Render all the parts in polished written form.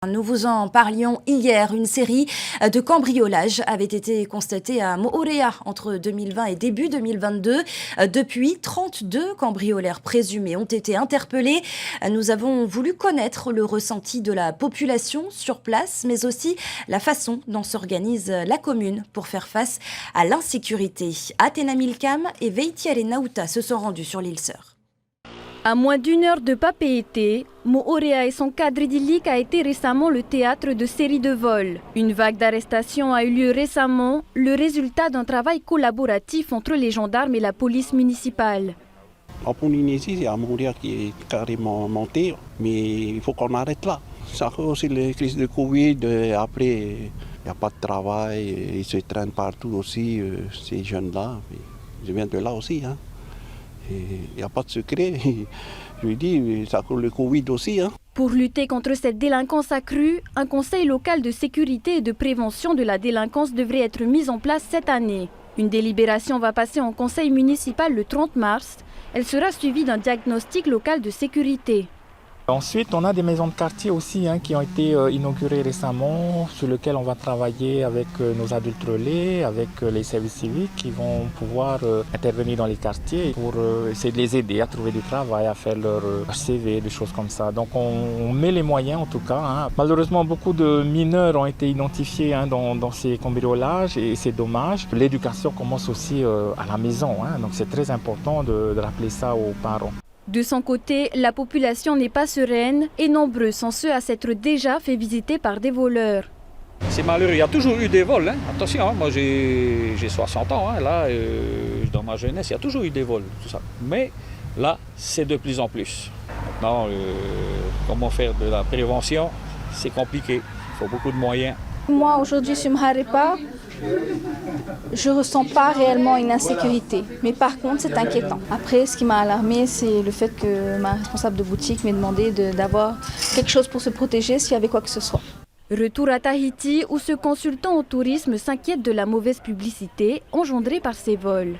Nous vous en parlions hier. Une série de cambriolages avait été constatée à Moorea entre 2020 et début 2022. Depuis, 32 cambriolaires présumés ont été interpellés. Nous avons voulu connaître le ressenti de la population sur place, mais aussi la façon dont s'organise la commune pour faire face à l'insécurité. Athéna Milcam et Veitiere Nauta se sont rendus sur l'île Sœur. À moins d'une heure de Papeete, Moorea et son cadre idyllique a été récemment le théâtre de séries de vols. Une vague d'arrestations a eu lieu récemment, le résultat d'un travail collaboratif entre les gendarmes et la police municipale. En Polynésie, il y a Moorea qui est carrément monté, mais il faut qu'on arrête là. Ça fait aussi les crises de Covid, après il n'y a pas de travail, ils se traînent partout aussi, ces jeunes-là. Je viens de là aussi, hein. Il n'y a pas de secret. Je lui dis, ça coule le Covid aussi. Hein. Pour lutter contre cette délinquance accrue, un conseil local de sécurité et de prévention de la délinquance devrait être mis en place cette année. Une délibération va passer en conseil municipal le 30 mars. Elle sera suivie d'un diagnostic local de sécurité. Ensuite, on a des maisons de quartier aussi qui ont été inaugurées récemment, sur lesquelles on va travailler avec nos adultes relais, avec les services civiques qui vont pouvoir intervenir dans les quartiers pour essayer de les aider à trouver du travail, à faire leur CV, des choses comme ça. Donc on met les moyens en tout cas. Hein. Malheureusement, beaucoup de mineurs ont été identifiés dans ces cambriolages et c'est dommage. L'éducation commence aussi à la maison, donc c'est très important de rappeler ça aux parents. De son côté, la population n'est pas sereine et nombreux sont ceux à s'être déjà fait visiter par des voleurs. C'est malheureux, il y a toujours eu des vols. Hein. Attention, moi j'ai 60 ans, là, dans ma jeunesse, il y a toujours eu des vols, tout ça. Mais là, c'est de plus en plus. Maintenant, comment faire de la prévention, c'est compliqué, il faut beaucoup de moyens. Moi, aujourd'hui, sur Mharepa, je ne ressens pas réellement une insécurité. Mais par contre, c'est inquiétant. Après, ce qui m'a alarmée, c'est le fait que ma responsable de boutique m'ait demandé d'avoir quelque chose pour se protéger s'il y avait quoi que ce soit. Retour à Tahiti, où ce consultant au tourisme s'inquiète de la mauvaise publicité engendrée par ces vols.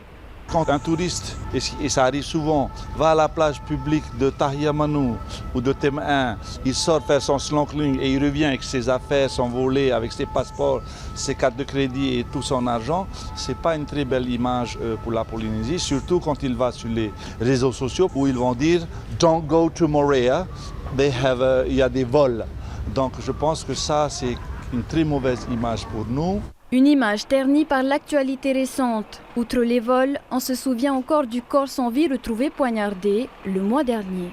Quand un touriste, et ça arrive souvent, va à la plage publique de Tahiamanu ou de Tem1, il sort faire son snorkeling et il revient avec ses affaires, son volet, avec ses passeports, ses cartes de crédit et tout son argent, ce n'est pas une très belle image pour la Polynésie, surtout quand il va sur les réseaux sociaux où ils vont dire « Don't go to Moorea, il y a des vols ». Donc je pense que ça, c'est une très mauvaise image pour nous. Une image ternie par l'actualité récente. Outre les vols, on se souvient encore du corps sans vie retrouvé poignardé le mois dernier.